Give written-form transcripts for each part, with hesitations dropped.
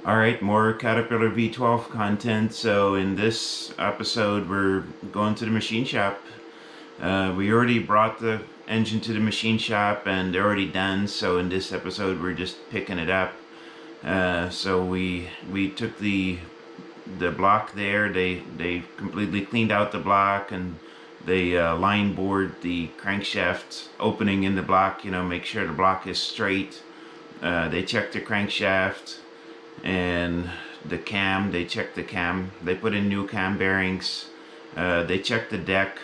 Alright, more Caterpillar V12 content. So in this episode we're going to the machine shop. We already brought the engine to the machine shop and they're already done, so in this episode we're just picking it up. So we took the block there. They completely cleaned out the block, and they line bored the crankshaft opening in the block, make sure the block is straight. They checked the crankshaft and the cam. They checked the cam. They put in new cam bearings. They checked the deck.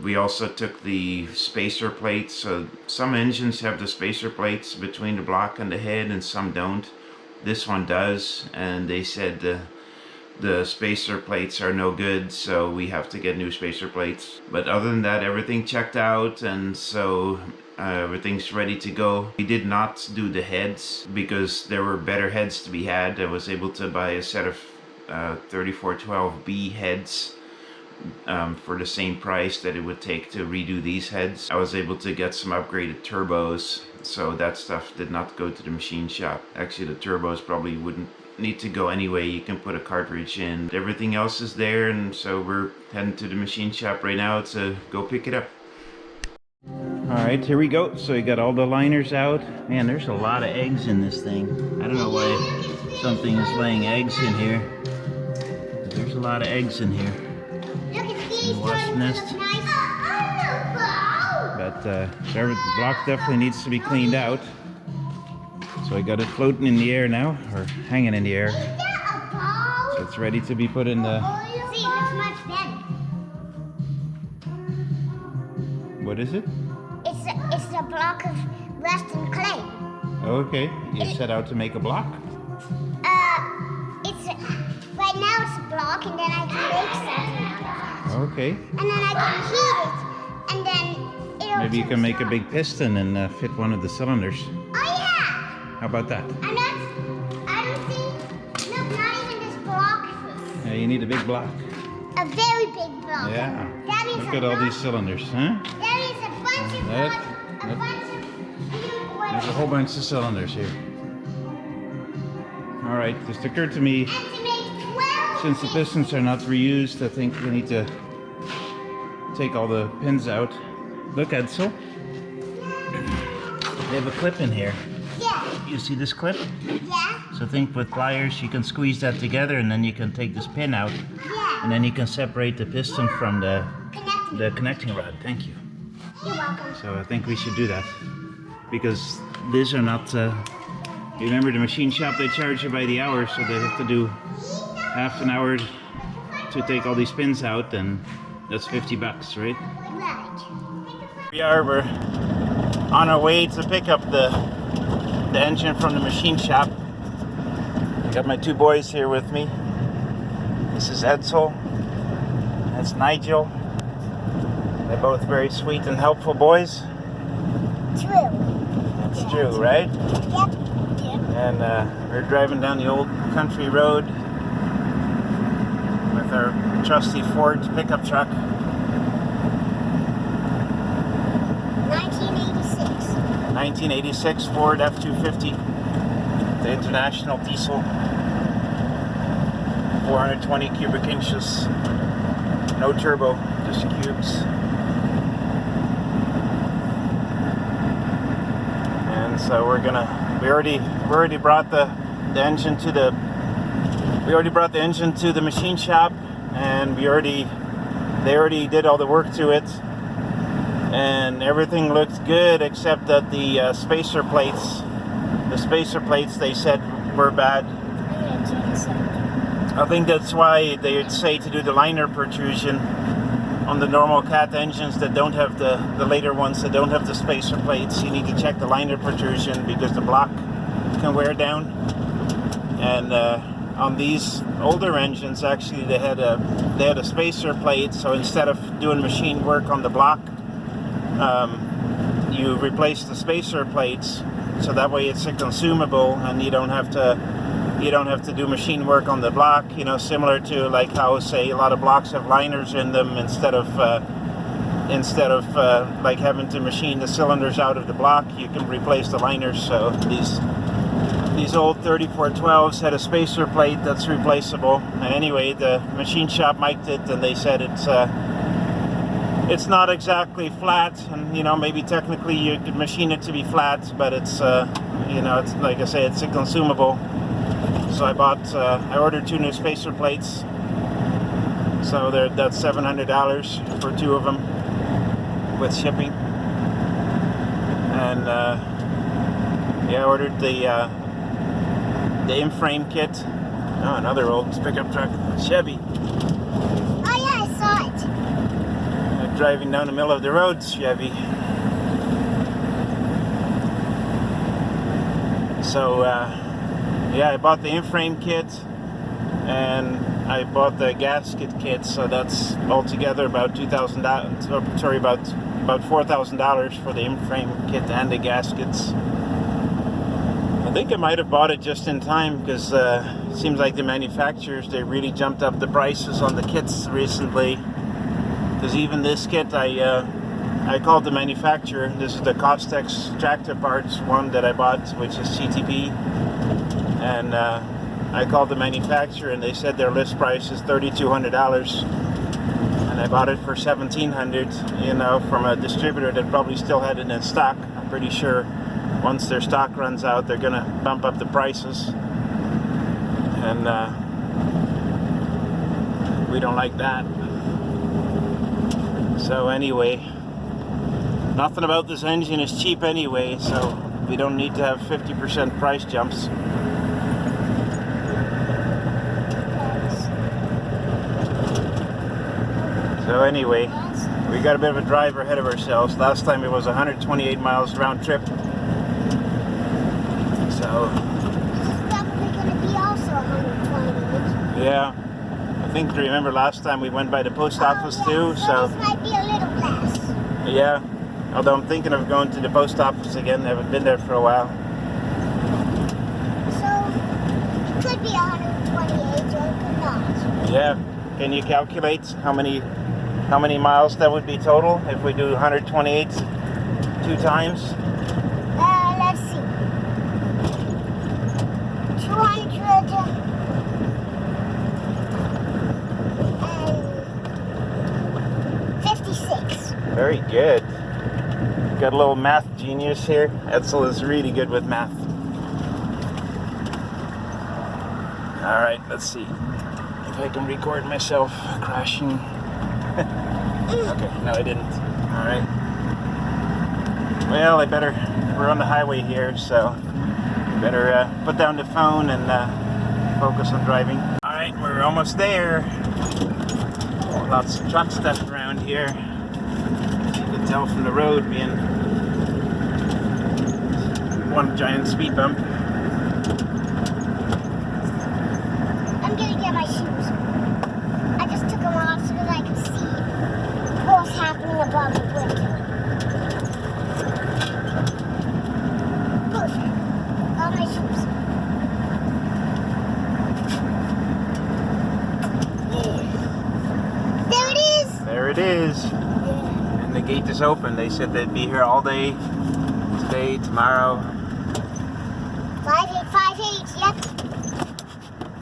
We also took the spacer plates. So some engines have the spacer plates between the block and the head and some don't. This one does, and they said the spacer plates are no good, so we have to get new spacer plates. But other than that, everything checked out, and so everything's ready to go. We did not do the heads because there were better heads to be had. I was able to buy a set of 3412B heads for the same price that it would take to redo these heads. I was able to get some upgraded turbos, so that stuff did not go to the machine shop. Actually, the turbos probably wouldn't need to go anyway. You can put a cartridge in. Everything else is there, and so we're heading to the machine shop right now to go pick it up. Alright, here we go. So we got all the liners out. Man, there's a lot of eggs in this thing. I don't know why something is laying eggs in here. There's a lot of eggs in here. Wasp nest. But the block definitely needs to be cleaned out. So I got it floating in the air now, or hanging in the air. So it's ready to be put in the... What is it? It's a block of rust and clay. Okay, you set out to make a block? Right now it's a block, and then I can make something out of it. Okay. And then I can heat it, and then it'll... Maybe you can make a big piston and fit one of the cylinders. Oh yeah! How about that? I don't think... Look, not even this block is... Yeah, you need a big block. A very big block. Yeah. That is Look at all these cylinders, huh? That is a bunch of That- blocks, a bunch of huge There's a whole bunch of cylinders here. Alright, just occurred to me, And to make 12 since the pistons are not reused, I think we need to take all the pins out. Look, Edsel. They have a clip in here. Yeah. You see this clip? Yeah. So think with pliers you can squeeze that together, and then you can take this pin out, Yeah. and then you can separate the piston from the Connecting. connecting rod. Thank you. You're welcome. So I think we should do that, because these are not, you remember the machine shop, they charge you by the hour, so they have to do half an hour to take all these pins out, and that's $50, right? Right. We're on our way to pick up the engine from the machine shop. I got my two boys here with me. This is Edsel. That's Nigel. They're both very sweet and helpful boys. True. That's true, right? Yep. And we're driving down the old country road with our trusty Ford pickup truck. 1986. 1986 Ford F-250. The International Diesel. 420 cubic inches. No turbo, just cubes. And so we already brought the engine to the machine shop, and they already did all the work to it, and everything looked good except that the spacer plates they said were bad. I think that's why they would say to do the liner protrusion on the normal Cat engines that don't have the later ones that don't have the spacer plates. You need to check the liner protrusion because the block can wear down. And on these older engines, actually they had a spacer plate. So instead of doing machine work on the block, you replace the spacer plates. So that way it's a consumable, and you don't have to do machine work on the block, similar to like how, say, a lot of blocks have liners in them instead of like having to machine the cylinders out of the block. You can replace the liners. So These old 3412s had a spacer plate that's replaceable. Anyway, the machine shop mic'd it, and they said it's not exactly flat, and you know, maybe technically you could machine it to be flat, but it's you know, it's like I say, it's a consumable. So I ordered 2 new spacer plates. So that's $700 for 2 of them with shipping. And yeah, I ordered the in-frame kit. Oh, another old pickup truck, Chevy. Oh yeah, I saw it. Driving down the middle of the road, Chevy. So yeah, I bought the in-frame kit, and I bought the gasket kit. So that's altogether about $2,000. Sorry, about $4,000 for the in-frame kit and the gaskets. I think I might have bought it just in time, because it seems like the manufacturers, they really jumped up the prices on the kits recently. Because even this kit, I called the manufacturer. This is the Costex tractor parts one that I bought, which is CTP. And I called the manufacturer, and they said their list price is $3,200. And I bought it for $1,700, you know, from a distributor that probably still had it in stock. I'm pretty sure once their stock runs out, they're gonna bump up the prices. And we don't like that. So anyway, nothing about this engine is cheap anyway, so we don't need to have 50% price jumps. So anyway, we got a bit of a drive ahead of ourselves. Last time it was 128 miles round trip. So It's probably going to be also 120. yeah, I think remember last time we went by the post office yeah, too. So this might be a little less. yeah, although I'm thinking of going to the post office again. I haven't been there for a while. So it could be 128 or it could not. Yeah, can you calculate how many miles that would be total if we do 128 2 times? Let's see. 256. Very good. Got a little math genius here. Edsel is really good with math. Alright, let's see if I can record myself crashing. Okay, no I didn't. Alright. Well, we're on the highway here, so I better put down the phone and focus on driving. Alright, we're almost there. Lots of truck stuff around here. You can tell from the road being one giant speed bump. I'm gonna get my shoes. I just took them off so that I could see what was happening above the window. Perfect. Got my shoes. There it is. There it is. Yeah. And the gate is open. They said they'd be here all day. Today, tomorrow. 5858. Yep.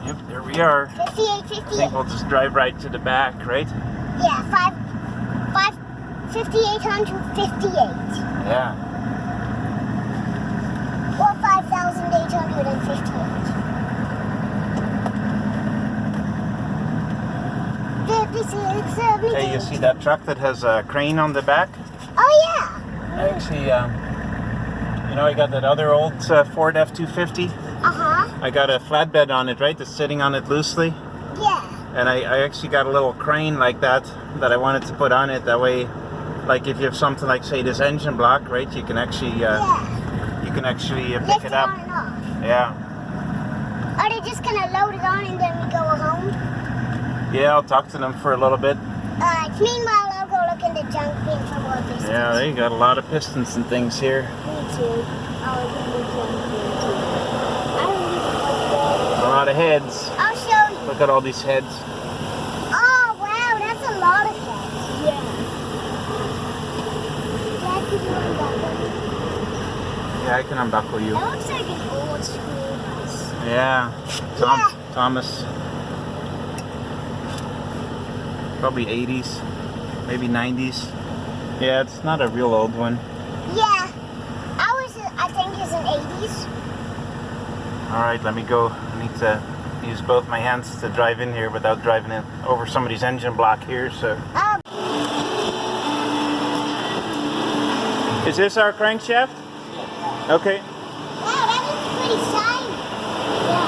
Yep, there we are. 58, I 58. think we'll just drive right to the back, right? Yeah, 5,858. Yeah. Or 5,858. 56, 78. Hey, you see that truck that has a crane on the back? Oh yeah. Actually, you know, I got that other old Ford F-250. Uh-huh. I got a flatbed on it, right? That's sitting on it loosely. Yeah. And I actually got a little crane like that I wanted to put on it. That way, like if you have something like, say, this engine block, right? You can actually, pick Lift it up. on and off. Yeah. Are they just gonna load it on and then we go home? Yeah, I'll talk to them for a little bit. Meanwhile, I'll go look in the junk bin for more pistons. Yeah, they got a lot of pistons and things here. Me too. I'll look in the junk bin too. I don't even like A lot of heads. that. I'll show you. Look at all these heads. Oh, wow, that's a lot of heads. Yeah. Dad, could you unbuckle? Yeah, I can unbuckle you. That looks like an old school Yeah, Thomas. Probably 80s, maybe 90s. Yeah, it's not a real old one. Yeah. I think it's an 80s. Alright, let me go. I need to use both my hands to drive in here without driving in over somebody's engine block here, so. Is this our crankshaft? Okay. Wow, that looks pretty shiny. Yeah.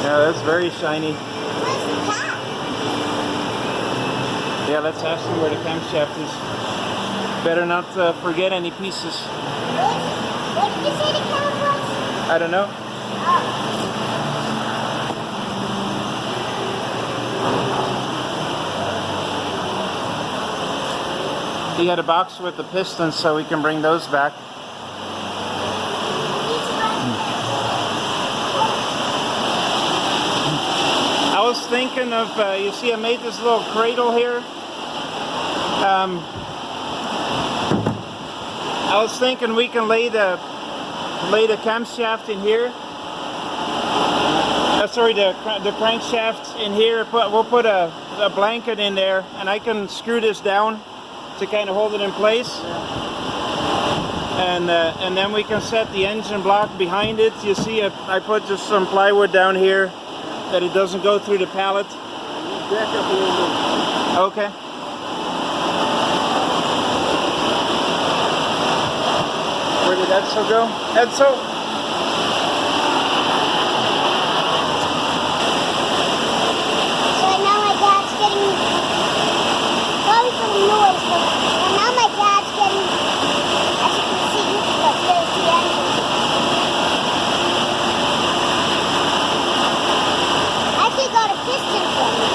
Yeah, that's very shiny. Where's the cap? Yeah, let's ask him where the camshaft is. Better not forget any pieces. What did you say the cap was? I don't know. He had a box with the pistons, so we can bring those back. I was thinking of, you see I made this little cradle here. I was thinking we can lay the camshaft in here. Sorry, the crankshaft in here. We'll put a blanket in there, and I can screw this down to kind of hold it in place. And then we can set the engine block behind it. You see, I put just some plywood down here that it doesn't go through the pallet. Okay. Where did Edsel go? Edsel! So now my dad's getting, sorry for the noise, but now my dad's getting, as you can see, look, there's the engine. I actually got a piston from it.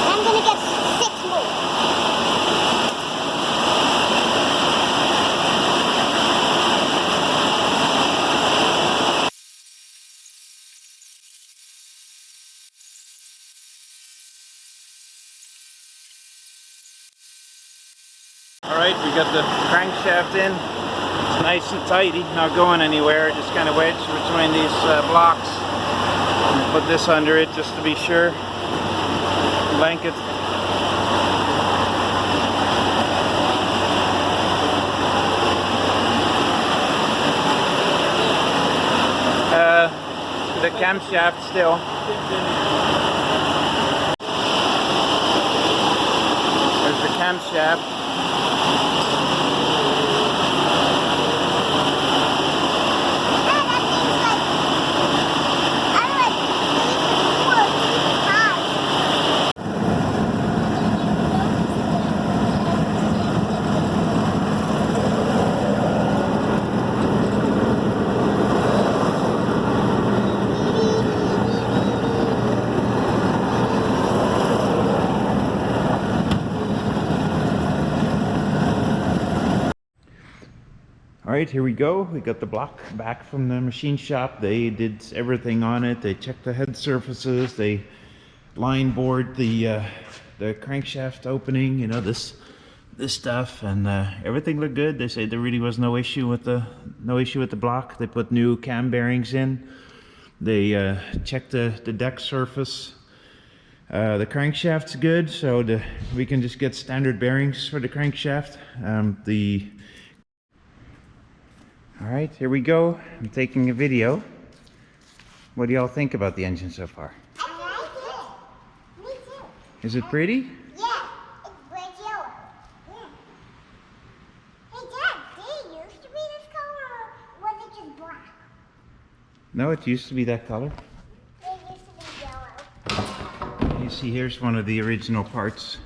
I'm going to get 6 more. Alright, we got the crankshaft in. It's nice and tidy, not going anywhere. Just kind of wedged between these blocks. Put this under it just to be sure. Blanket. The camshaft still. There's the camshaft. Alright, here we go. We got the block back from the machine shop. They did everything on it. They checked the head surfaces. They line bored the crankshaft opening, you know, this stuff, and everything looked good. They said there really was no issue with the block. They put new cam bearings in. They checked the deck surface. The crankshaft's good, so we can just get standard bearings for the crankshaft. Alright, here we go. I'm taking a video. What do y'all think about the engine so far? I like it. Me too. Is it pretty? Yeah, it's bright yellow. Yeah. Hey Dad, did it used to be this color or was it just black? No, it used to be that color. It used to be yellow. You see, here's one of the original parts.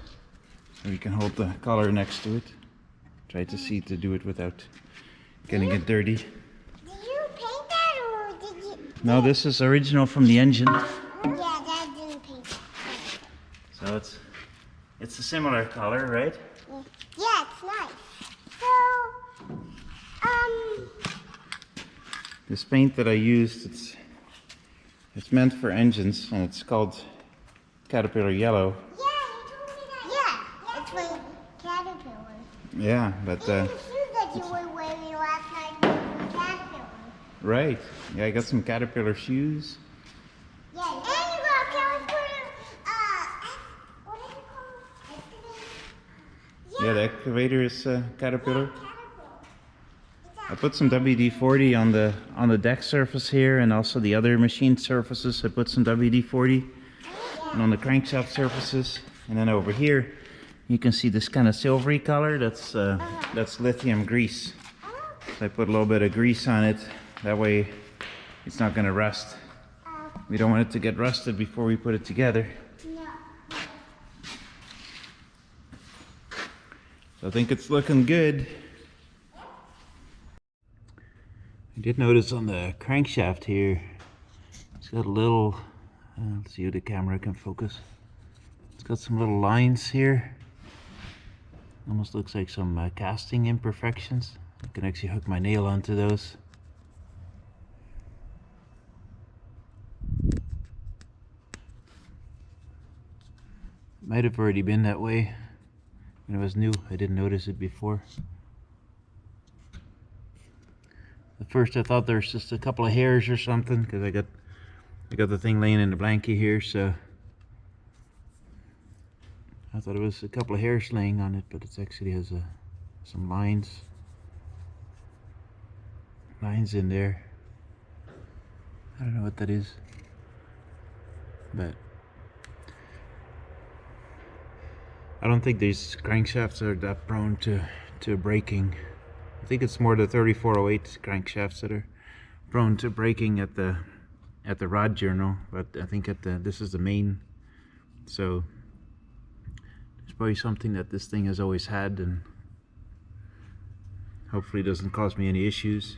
So you can hold the collar next to it. Try to see to do it without getting it dirty. Did you paint that or did you? No, this is original from the engine. Yeah, Dad didn't paint that. So it's a similar color, right? Yeah, it's nice. So, This paint that I used, it's meant for engines, and it's called Caterpillar Yellow. yeah, you told me that. Yeah, it's like Caterpillar. Yeah, but Even the shoes that you were wearing last night were from Caterpillar. right. Yeah, I got some Caterpillar shoes. Yeah, the excavator is Caterpillar. I put some WD-40 on the deck surface here, and also the other machine surfaces. I put some WD-40, and on the crankshaft surfaces, and then over here you can see this kind of silvery color. That's lithium grease. So I put a little bit of grease on it. That way it's not going to rust. We don't want it to get rusted before we put it together. So I think it's looking good. I did notice on the crankshaft here, it's got a little, let's see if the camera can focus. It's got some little lines here. Almost looks like some casting imperfections. I can actually hook my nail onto those. Might have already been that way when it was new. I didn't notice it before. At first I thought there was just a couple of hairs or something, because I got the thing laying in the blanket here, so I thought it was a couple of hairs laying on it, but it actually has some lines in there. I don't know what that is, but I don't think these crankshafts are that prone to breaking. I think it's more the 3408 crankshafts that are prone to breaking at the rod journal, but I think this is the main, so it's probably something that this thing has always had, and hopefully it doesn't cause me any issues.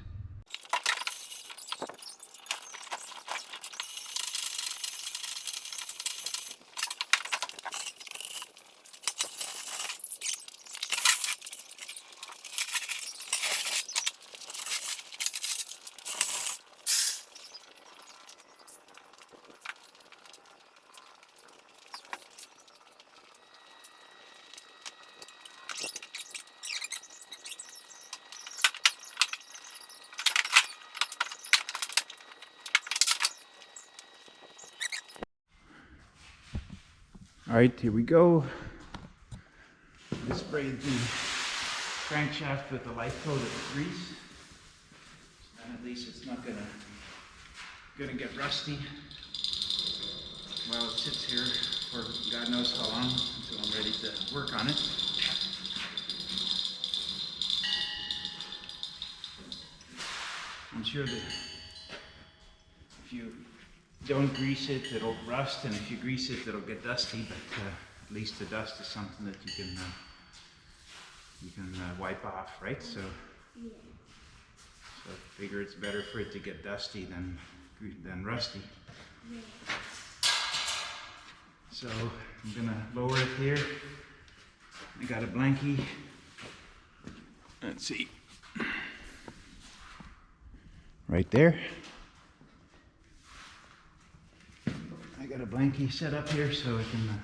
Alright, here we go. I sprayed the crankshaft with a light coat of grease. And at least it's not gonna get rusty while it sits here for God knows how long until I'm ready to work on it. I'm sure that if you don't grease it, it'll rust, and if you grease it, it'll get dusty, but at least the dust is something that you can wipe off, right? So I figure it's better for it to get dusty than rusty. So I'm gonna lower it here. I got a blankie. Let's see. Right there. I got a blankie set up here so I can